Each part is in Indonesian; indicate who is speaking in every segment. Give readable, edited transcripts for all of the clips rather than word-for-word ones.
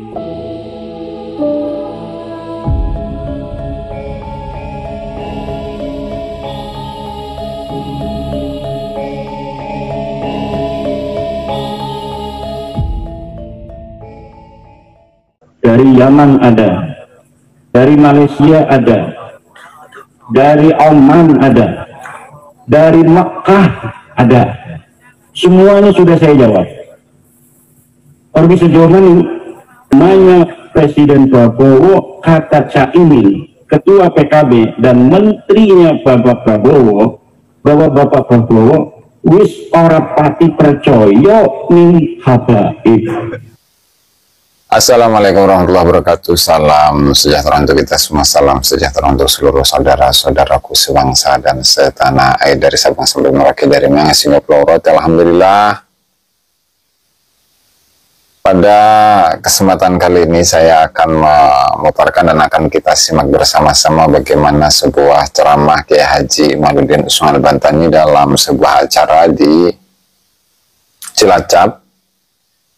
Speaker 1: Dari Yaman ada, dari Malaysia ada, dari Oman ada, dari Mekah ada. Semuanya sudah saya jawab. Pergi sejauh mana namanya Presiden Prabowo, kata Caimin, Ketua PKB dan menterinya Bapak Prabowo, bahwa Bapak Prabowo wis ora pati percaya ning habaib.
Speaker 2: Assalamualaikum warahmatullahi wabarakatuh. Salam sejahtera untuk kita semua. Salam sejahtera untuk seluruh saudara-saudaraku sebangsa dan setanah air, dari Sabang sampai Merauke, dari Mangas hingga Pulau Rote. Alhamdulillah, pada kesempatan kali ini saya akan memaparkan dan akan kita simak bersama-sama bagaimana sebuah ceramah Kiai Haji Imaduddin Usman Al-Bantani dalam sebuah acara di Cilacap,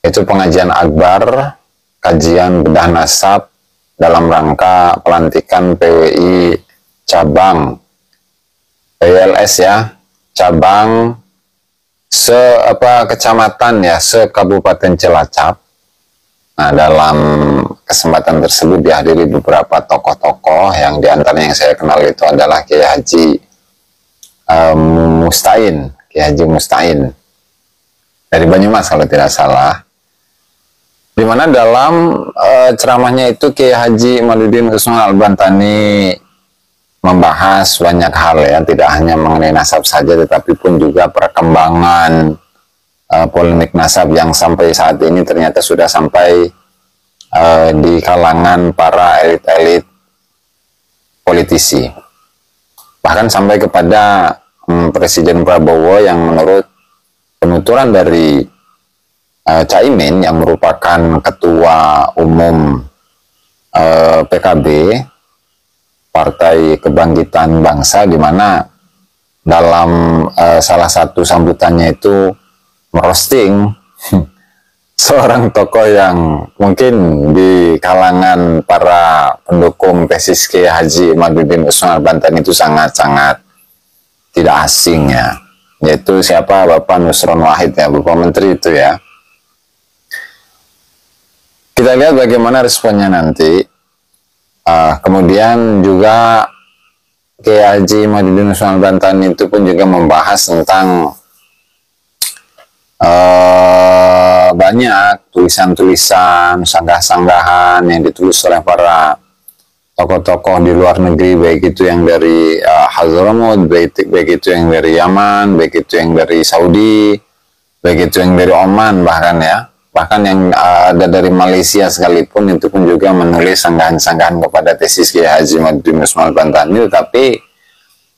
Speaker 2: yaitu pengajian akbar kajian bedah nasab dalam rangka pelantikan PWI cabang PWLS ya, cabang kecamatan ya, se-Kabupaten Cilacap. Nah, dalam kesempatan tersebut dihadiri beberapa tokoh-tokoh yang diantaranya yang saya kenal itu adalah Kiai Haji Mustain, Kiai Haji Mustain dari Banyumas kalau tidak salah. Di mana dalam ceramahnya itu Kiai Haji Imaduddin Usman Al-Bantani membahas banyak hal ya, tidak hanya mengenai nasab saja, tetapi pun juga perkembangan polemik nasab yang sampai saat ini ternyata sudah sampai di kalangan para elit-elit politisi, bahkan sampai kepada Presiden Prabowo yang menurut penuturan dari Caimin yang merupakan ketua umum PKB, Partai Kebangkitan Bangsa, di mana dalam salah satu sambutannya itu merosting seorang tokoh yang mungkin di kalangan para pendukung tesis Kiai Haji Imaduddin Usman Al-Bantani itu sangat-sangat tidak asing ya, yaitu siapa? Bapak Nusron Wahid ya, Bapak Menteri itu ya. Kita lihat bagaimana responnya nanti. Kemudian juga Kiai Haji Imaduddin Usman Al-Bantani itu pun juga membahas tentang banyak tulisan-tulisan, sanggah-sanggahan yang ditulis oleh para tokoh-tokoh di luar negeri, baik itu yang dari Hadramaut, baik itu yang dari Yaman, baik itu yang dari Saudi, baik itu yang dari Oman, bahkan yang ada dari Malaysia sekalipun itu pun juga menulis sanggahan-sanggahan kepada tesis Kiai Haji Imaduddin Usman Al-Bantani, tetapi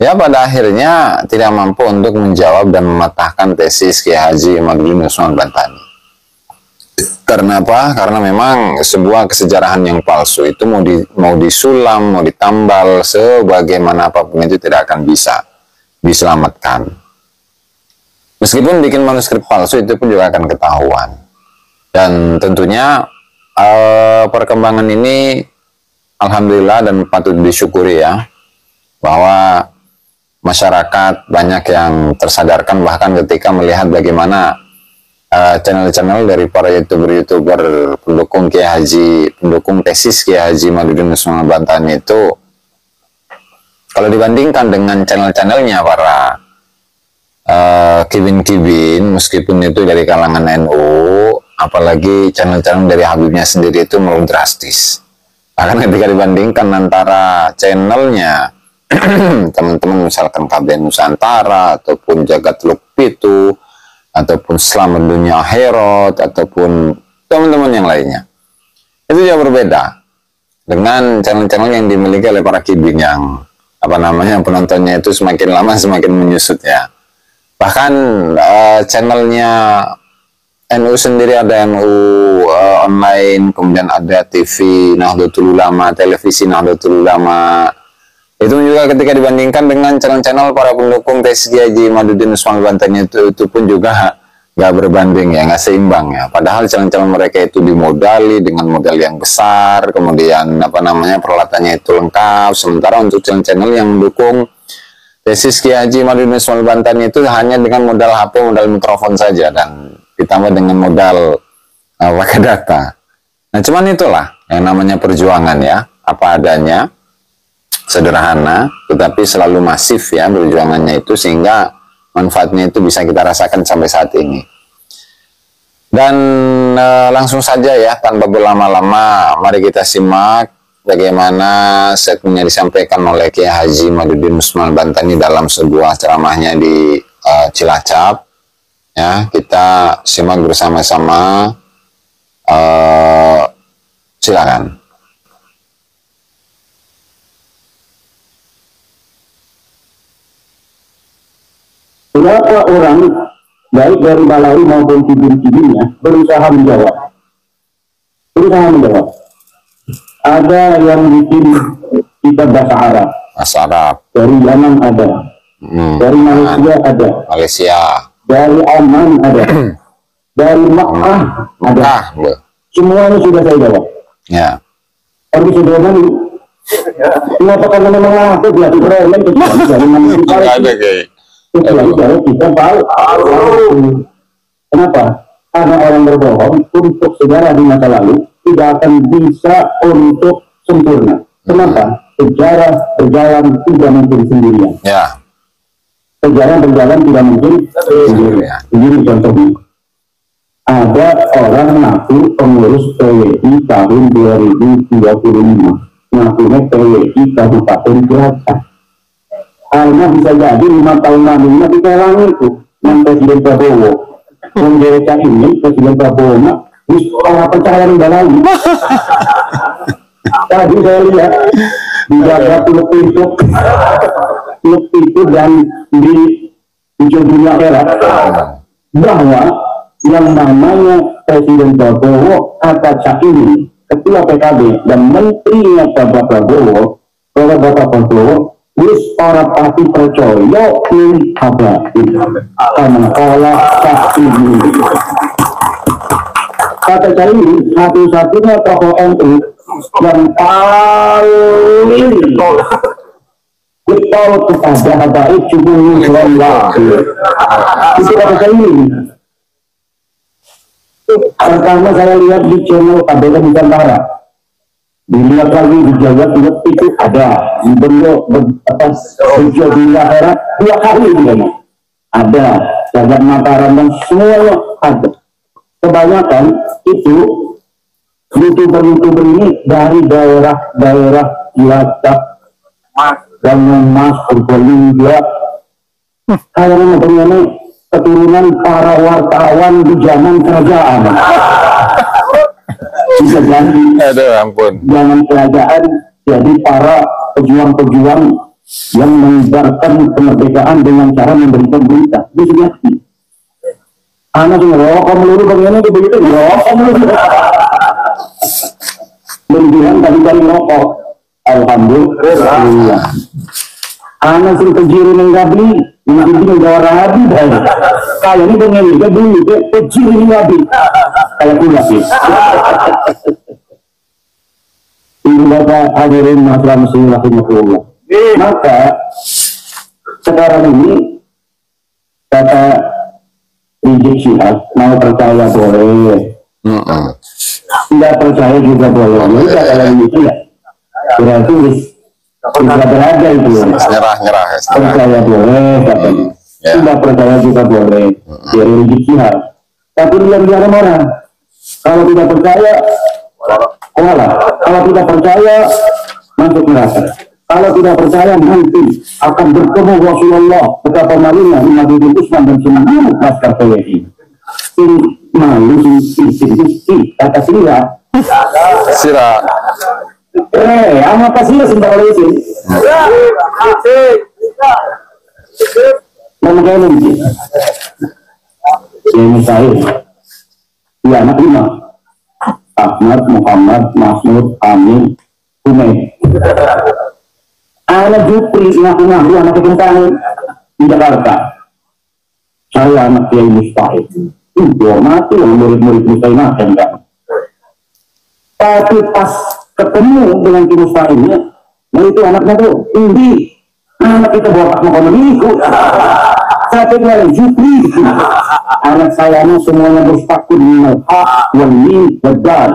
Speaker 2: ya pada akhirnya tidak mampu untuk menjawab dan mematahkan tesis Kiai Haji Imaduddin Usman Al-Bantani. Karena apa? Karena memang sebuah kesejarahan yang palsu itu mau disulam, mau ditambal, sebagaimana apapun itu tidak akan bisa diselamatkan. Meskipun bikin manuskrip palsu itu pun juga akan ketahuan. Dan tentunya perkembangan ini alhamdulillah dan patut disyukuri ya, bahwa masyarakat banyak yang tersadarkan, bahkan ketika melihat bagaimana channel-channel dari para youtuber pendukung Kiai Haji, pendukung tesis Kiai Haji Imaduddin Usman Al-Bantani itu, kalau dibandingkan dengan channel-channelnya para kibin-kibin, meskipun itu dari kalangan NU, apalagi channel-channel dari Habibnya sendiri itu melonjak drastis. Bahkan ketika dibandingkan antara channelnya teman-teman misalkan KBN Nusantara, ataupun Jagat Lukpitu, ataupun Selamat Dunia Akhirat, ataupun teman-teman yang lainnya, itu jauh berbeda dengan channel-channel yang dimiliki oleh para kibin yang penontonnya itu semakin lama semakin menyusut ya. Bahkan channelnya NU sendiri ada NU online, kemudian ada TV Nahdlatul Ulama, televisi Nahdlatul Ulama. Itu juga ketika dibandingkan dengan channel-channel para pendukung tesis Kiai Haji Imaduddin Usman Al-Bantani itu pun juga nggak berbanding ya, nggak seimbang ya. Padahal calon-calon mereka itu dimodali dengan modal yang besar, kemudian apa namanya peralatannya itu lengkap. Sementara untuk channel-channel yang mendukung tesis Kiai Haji Madudin Usman Bantani itu hanya dengan modal HP, modal mikrofon saja, dan ditambah dengan modal pakai data. Nah, cuman itulah yang namanya perjuangan ya, apa adanya, sederhana, tetapi selalu masif ya perjuangannya itu, sehingga manfaatnya itu bisa kita rasakan sampai saat ini. Dan langsung saja ya, tanpa berlama-lama, mari kita simak bagaimana statementnya disampaikan oleh Kiai Haji Madudin Usman Bantani dalam sebuah ceramahnya di Cilacap. Ya, kita simak bersama-sama. Silakan.
Speaker 1: Berapa orang, baik dari Balawi maupun cibin-cibinnya, berusaha menjawab. Ada yang bikin kitab bahasa Arab.
Speaker 2: Bahasa Arab.
Speaker 1: Dari Yaman ada. Dari Malaysia ada. Dari Oman ada. Dari Makkah ada. Semuanya sudah saya jawab.
Speaker 2: Ya.
Speaker 1: Tapi sebenarnya kenapa karena memang aku belajar keren itu dari kita tahu. Kenapa? Karena orang berbohong untuk sejarah di masa lalu tidak akan bisa untuk sempurna. Kenapa? Sejarah berjalan tidak mungkin sendirian.
Speaker 2: Ya.
Speaker 1: Sejarah berjalan tidak mungkin sendirian. Sendiri contohnya. Ada orang ngaku pengurus PWI tahun 2025. Ngakunya PWI Kabupaten Cilacap. Karena bisa jadi 5 tahun lalu nanti kalang itu yang Presiden Prabowo menjadikan ini Presiden Prabowo orang percaya yang lagi. Tadi saya lihat dijaga peluk itu dan di ujung dunia era bahwa yang namanya Presiden Prabowo kata Caimin, Ketua PKB dan Menterinya Bapak Prabowo, wis ora pati percaya ing abadi karena kala Caimin. Kata Caimin satu-satunya tokoh NU yang paling getol kepada habaib cuma Allah. Itu kata Caimin. Pertama saya lihat di channel KBR Nusantara, dilihat lagi di Jawa Timur itu ada di beliau di akhirat 2 kali juga ada Jagat Mataram dan semuanya ada. Kebanyakan itu YouTuber ini dari daerah Cilacap, Mas, Purbalingga, kayaknya bagaimana keturunan para wartawan di zaman kerajaan. Bisa jadi.
Speaker 2: Aduh, ampun.
Speaker 1: Zaman kerajaan, jadi para pejuang-pejuang yang menyebarkan kemerdekaan dengan cara memberikan berita. Bisa jadi. Anak ngerokok melulu bagaimana itu begitu? Ngerokok melulu. Mendingan dari rokok. Alhamdulillah. Anak sing kejiru nenggabi, nenggabi negara rabi dah. Kalau ini dengan juga dulu, kejiru nenggabi. Kalau pula sih. Ini bapak hadirin masalah muslim rahimahullah. Maka sekarang ini kata Rizik Syihab mau percaya boleh, tidak percaya juga boleh. Jadi kalau gitu ya berarti bisa berada itu.
Speaker 2: Nyerah.
Speaker 1: Percaya boleh, katanya. Tidak percaya juga boleh. Dari Rizik Syihab. Tapi dia orang. Kalau tidak percaya, kalah. Kalau tidak percaya, masuk neraka. Kalau tidak percaya nanti akan bertemu Rasulullah betapa malunya Madudin Usman dan seluruh laskar PWI. Malu kata Sira. Ama Sira sebentar lagi. Nama kalian ini. Ini saya. Ya anak 5. Ahmad, Muhammad, Mahmud, Amin, Humaid. Anak Jupri, anak kentang di Jakarta. Saya anak Kiai Mustahil. mati yang murid-murid Muslimah kan. Tapi pas ketemu dengan Ki Mustahimnya, nah itu anaknya tuh tinggi, anak kita bawa ekonomi ikut. Tapi kalau Jupri, anak saya semuanya bersepakat dengan hak, wali, wadal.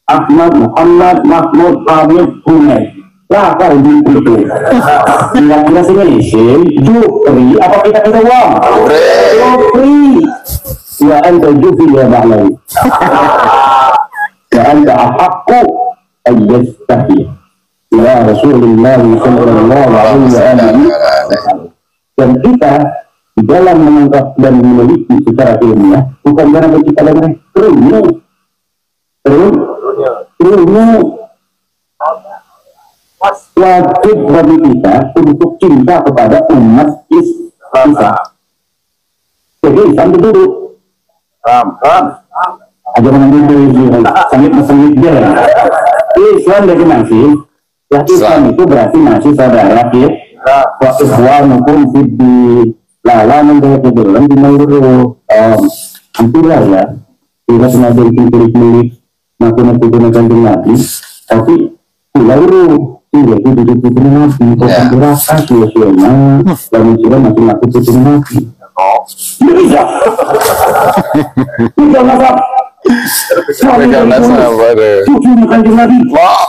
Speaker 1: Ahmad, Muhammad, Mahmud, Hamid, Hunaid. Lah kalau Jupri itu, yang kita sini Jupri, apa kita uang? Jupri. Ya anta Jupri ya Bahlawi. Ya anta ahakku ayyastahi. Ya Rasulullah sallallahu alaihi wasallam. Dan kita di dalam menangkap dan memiliki secara ilmiah bukan karena kita lagi ilmu wajib bagi kita untuk cinta kepada umat Islam. Jadi sampai dulu ajaran sambil dia Islam dari masih Islam itu berarti masih saudara kita. Wa ikhwanukum fid-din. Lah menjadi dalam di Maluku. Hampirlah ya. Tidak sengaja dipilih-pilih makna-makna kanjeng Nabi, tapi lalu tidak duduk-duduk Nabi, kok dirasa sia-sianya, lalu sudah masih ngaku putih Nabi. Bisa. Tidak masak. Cucu kanjeng Nabi. Wah.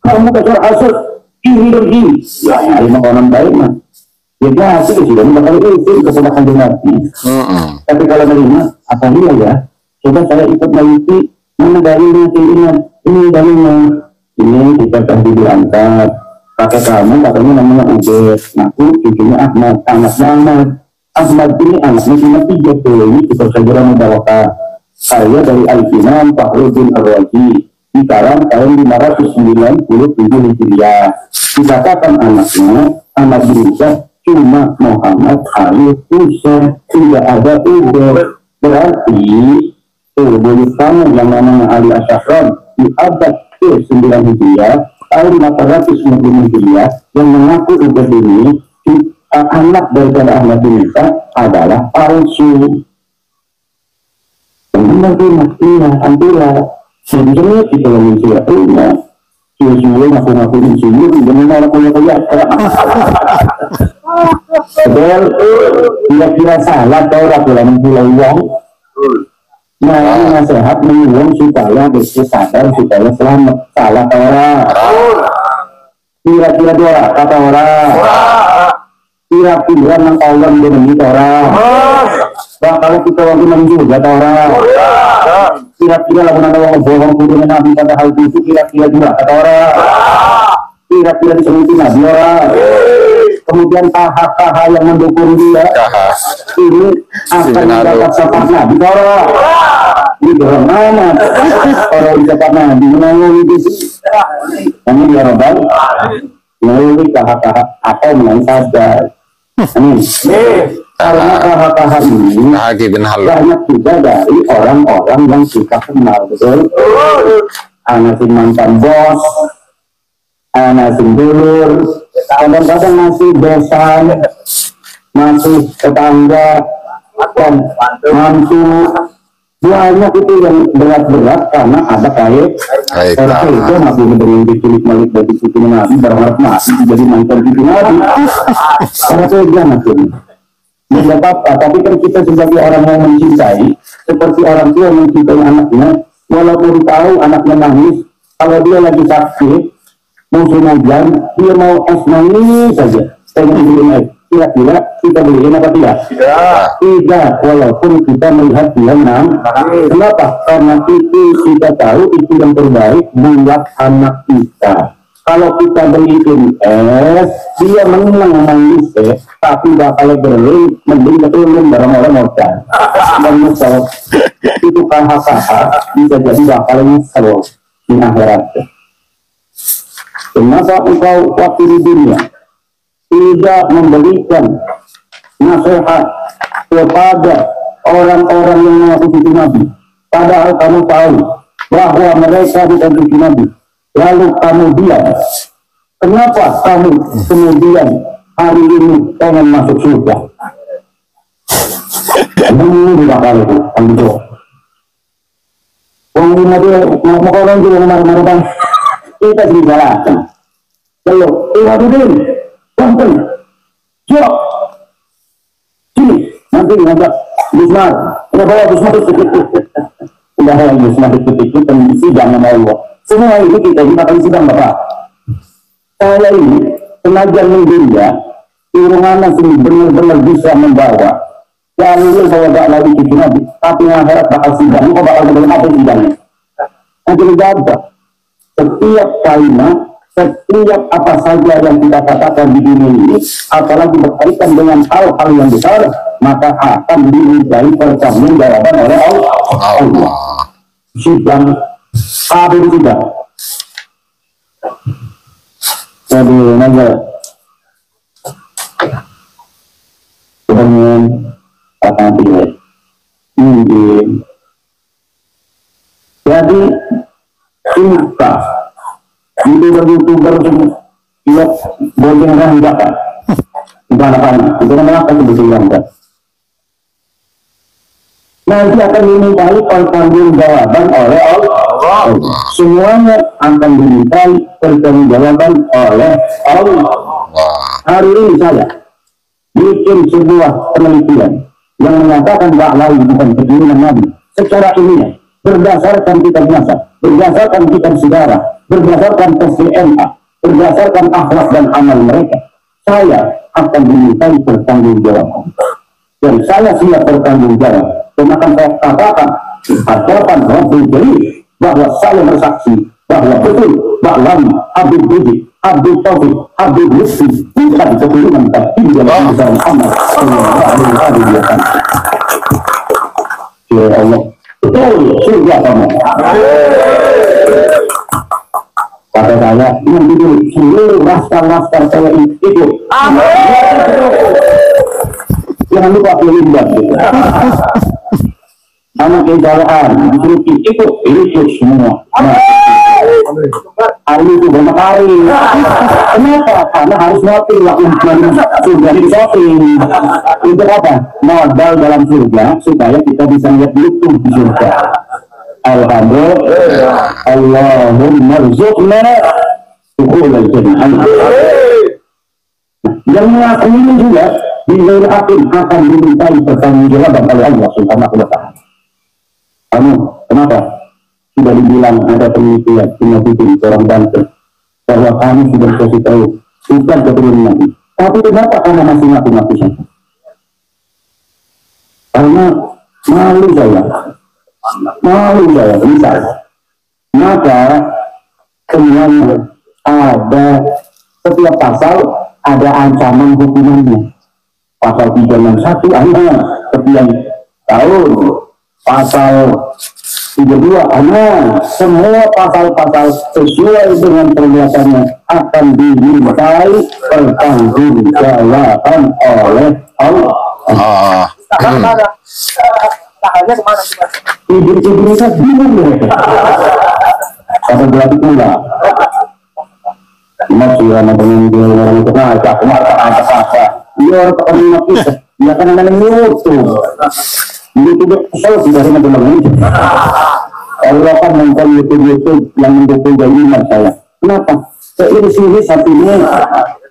Speaker 1: Kamu kasar asal. Ini dan ini, ya lima orang baik mah. Ya sih sudah bakal itu keponakan Nabi. Tapi kalau menerima, apabila ya, coba saya ikut meneliti mana dalilnya ini dalilnya. Ini kita tadi diangkat. Kakak kamu katanya namanya Ubed, aku cucunya Ahmad, anaknya Ahmad. Ahmad ini anaknya cuma 3 tuh. Ini kita segera membawakan. Saya dari Al-Imam Fakhruddin Ar-Razi. Di Karam tahun 597 Hijriah. Dikatakan anaknya Ahmad bin Isa cuma Muhammad Khalil Husain, tidak ada Ubed. Berarti buyut kamu yang namanya Ali Asyafran di abad ke-9 Hijriah tahun 850 Hijriah yang mengaku Ubed ini anak daripada Ahmad bin Isa adalah palsu. Benar hampirlah. Sebenarnya kita lagi siap punya, sesuai ngaku-ngaku insinyur, benar punya kayak. Padahal kira-kira salah tau dalam pulau uang. Nah ini nasihat menyuruh supaya bisa sadar supaya selamat. Salah tau orang. Kira-kira dua kata orang. Kira-kira nang Allah demi orang. Bah kalau kita lagi menjual kata orang. Kira-kira lagu nada orang bohong kudu Nabi pada hal itu kira-kira juga kata orang. Kira-kira disebutin Nabi orang. Kemudian tahap-tahap yang mendukung dia ini akan mendapat syafaat Nabi orang. Di dalam mana orang bisa Nabi melalui itu. Ini dia Rabbal melalui tahap-tahap atau melalui sadar. Amin. Karena tahap-tahap ini banyak juga dari orang-orang yang suka kenal, betul? Anak si mantan bos, anak si dulur, kadang-kadang masih besan, masih tetangga, dan mantu. Banyak itu yang berat-berat karena ada kaitan itu masih dengan diculik malik dari cucu Nabi, berharap masih jadi mantan cucu Nabi. Karena itu jangan tidak apa-apa, tapi kan kita sebagai orang yang mencintai, seperti orang tua mencintai anaknya, walaupun tahu anaknya nangis, kalau dia lagi sakit, musim hujan, dia mau es nangis saja, pengen beliin es. Kira-kira kita beliin apa tidak? Tidak, walaupun kita melihat dia nangis. Kenapa? Karena itu kita tahu itu yang terbaik buat anak kita. Kalau kita beliin es, dia menang nangis tapi bakal beli mending ketulung barang orang mocan. Dan nyesel itu kahak-kahak bisa jadi bakal nyesel di akhirat. Kenapa engkau waktu di dunia tidak memberikan nasihat kepada orang-orang yang mengaku cucu Nabi, padahal kamu tahu bahwa mereka bukan cucu Nabi? Lalu kamu diam. Kenapa kamu kemudian hari ini pengen masuk surga? Di bakal itu, kan gitu. Orang dia mau orang juga marah-marah bang. Kita disalahkan. Kalau Iwadudin, Banten, Jok, sini, nanti ngajak Bismar, udah bawa Bismar itu, udah bawa Bismar itu sidang sama Allah. Semua ini kita akan sidang Bapak. Saya ini sengaja menggila, irungan sini benar-benar bisa membawa. Yang ini bawa gak lagi ke Nabi, tapi akhirat bakal sidang, kok bakal apa sidangnya? Nanti dijaga. Setiap kalimat, setiap apa saja yang kita katakan di dunia ini, apalagi berkaitan dengan hal-hal yang besar, maka akan dimintai pertanggungjawaban oleh Allah. Sidang, habis sidang. Jadi, naga. Kemudian, akan pilih. Jadi, cinta YouTuber lihat bojeng rangga kan itu anak-anak itu namanya apa sebetulnya enggak nanti akan dimintai pertanggungjawaban oleh Allah. Semuanya akan dimintai pertanggungjawaban oleh Allah. Hari ini saya bikin sebuah penelitian yang menyatakan bahwa bukan keinginan Nabi secara ilmiah berdasarkan kitab nasab, berdasarkan kitab sejarah, berdasarkan tes DNA, berdasarkan akhlak dan amal mereka, saya akan dimintai pertanggungjawaban. Dan saya siap bertanggung jawab. Dan akan saya katakan hadapan Rabbul Jalil bahwa saya bersaksi bahwa betul Ba'lam, Habib Budi, Habib Taufik, Habib Lutfi bukan keturunan tapi dalam besar Muhammad sallallahu alaihi wasallam. Ya Allah. Betul, surga kamu. Kata saya, yang tidur seluruh laskar-laskar saya ikut. Jangan lupa pilih buat gitu. Anak kejalaan, disuruh ikut semua. Hari itu banyak hari. Kenapa? Karena harus ngopi waktu surga di shopping. Untuk apa? Modal dalam surga supaya kita bisa lihat YouTube di surga. Alhamdulillah. Allahumma rzuqna dukhulal jannah. Yang mengakui ini juga Bilal Hakim akan dimintai pertanggungjawaban oleh Allah Subhanahu wa Ta'ala. Kamu kenapa? Sudah dibilang ada penelitian Nabi orang Banten bahwa kami sudah kasih tahu bukan keturunan Nabi. Tapi kenapa kamu masih ngaku-ngaku saja? Karena malu saya misal. Maka semuanya ada setiap pasal ada ancaman hukumannya. Pasal 361 ada sekian tahun. Pasal 32 ada semua pasal-pasal sesuai dengan perbuatannya akan dimintai pertanggungjawaban oleh Allah. Tahannya kemana sih? Tidur-tidur itu bingung mereka. Kata berarti enggak. Masih ada dengan orang itu ngajak, apa-apa. Dia orang pekerjaan kita, dia kan ada YouTube. YouTube kesel sudah sama teman ini. Allah kan nonton YouTube yang mendukung jalinan saya. Kenapa? Seiris-iris satunya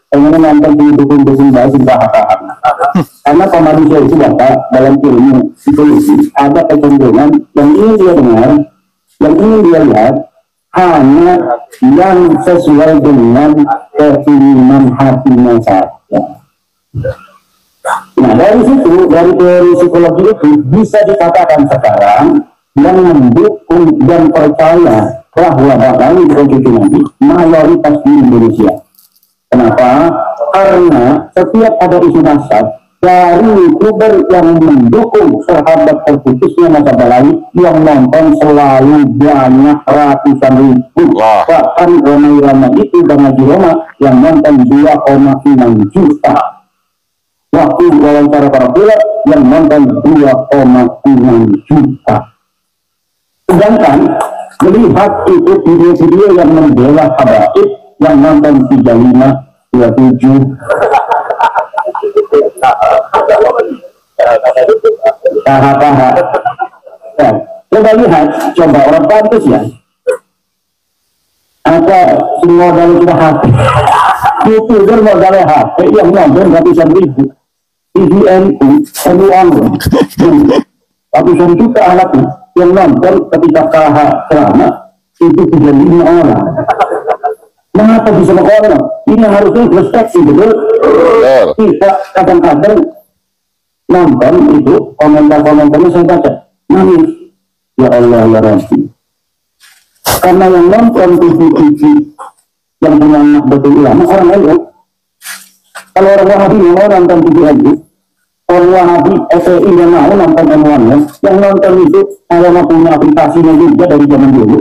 Speaker 1: pengen nonton dukung bahas bahasa. Karena manusia itu Bapak dalam ilmu psikologi ada kecenderungan yang ingin dia dengar, yang ingin dia lihat hanya yang sesuai dengan keinginan hatinya saja. Nah dari situ, dari teori psikologi itu bisa dikatakan sekarang yang mendukung dan percaya bahwa bakal diikuti Nabi mayoritas di Indonesia. Kenapa? Karena setiap ada isu nasab dari YouTuber yang mendukung sahabat terputusnya masa lalu yang nonton selalu banyak ratusan ribu. Bahkan ramai-ramai itu Bang Haji Roma yang nonton 2,6 juta. Waktu wawancara para pilot yang nonton 2,6 juta. Sedangkan melihat itu video-video yang membela habaib yang nonton 35, 27. KH. Nah, coba lihat, coba orang pantas ya. Ada semua modal sudah HP. YouTuber modalnya HP yang nonton ratusan ribu. TVNU, ratusan juta anaknya yang nonton ketika KH selama itu 35 orang. Mengapa bisa berkorban? Ini harusnya introspeksi, betul? Kita kadang-kadang nonton itu komentar-komentarnya saya baca nangis, ya Allah ya Rabbi, karena yang nonton TV yang punya anak betul ulama orang lain. Kalau orang Wahabi yang mau nonton TV itu, orang Wahabi FPI yang mau nonton M1 yang nonton itu kalau punya aplikasinya juga dari zaman dulu,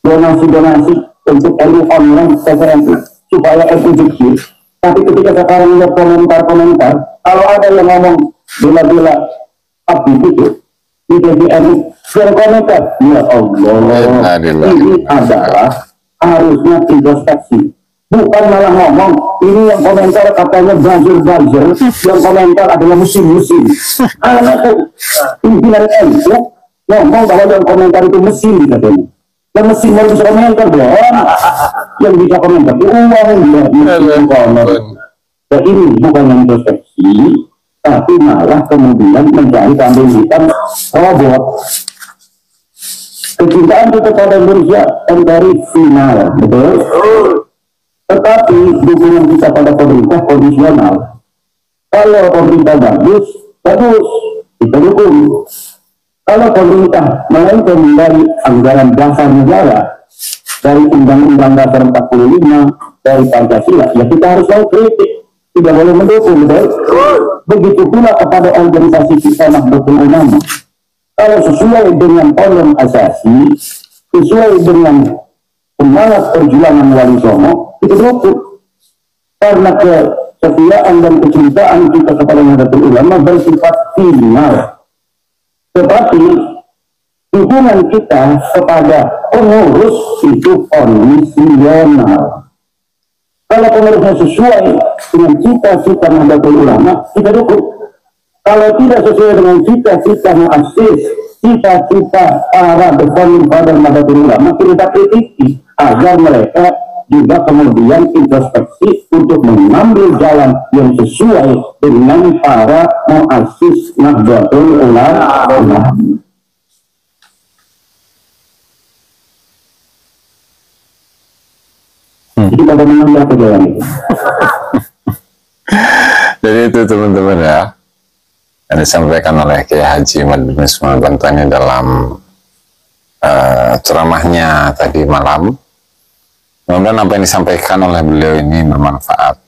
Speaker 1: donasi untuk ilmu online TVNU supaya itu kecil. Tapi ketika sekarang lihat komentar-komentar, kalau ada yang ngomong bela-bela abdi itu di TVNU, dan komentar, ya Allah, ini adalah harusnya introspeksi, bukan malah ngomong ini yang komentar katanya buzzer, yang komentar adalah musim. Anak tuh pimpinan NU ngomong bahwa yang komentar itu mesin katanya. Dan mesin mau bisa komentar dong, yang bisa komentar itu uang dia. Dan ini bukan yang introspeksi, tapi malah kemudian mencari kambing hitam robot. Kecintaan kita pada Indonesia kan dari final, betul? Tetapi dukungan kita pada pemerintah kondisional. Kalau pemerintah bagus, kita dukung. Kalau pemerintah melainkan dari anggaran dasar negara, dari Undang-Undang Dasar 45, dari Pancasila, ya kita harus mau kritik, tidak boleh mendukung, betul? Begitu pula kepada organisasi kita Nahdlatul Ulama. Kalau sesuai dengan kolom asasi, sesuai dengan semangat perjuangan Wali Songo, itu dukung. Karena kesetiaan dan kecintaan kita kepada Nahdlatul Ulama bersifat final. Tetapi dukungan kita kepada pengurus itu kondisional. Kalau pengurusnya sesuai dengan cita-cita Nahdlatul Ulama, kita dukung. Kalau tidak sesuai dengan cita-cita muassis, cita-cita para depan pada Nahdlatul Ulama, kita kritiki agar mereka juga kemudian introspeksi untuk mengambil jalan yang sesuai dengan para muassis Nahdlatul Ulama. Jadi pada mengambil apa jalan itu?
Speaker 2: Jadi itu teman-teman ya, yang disampaikan oleh Kiai Haji Ahmad bin Ismail Bantani dalam ceramahnya tadi malam. Mudah-mudahan apa yang disampaikan oleh beliau ini bermanfaat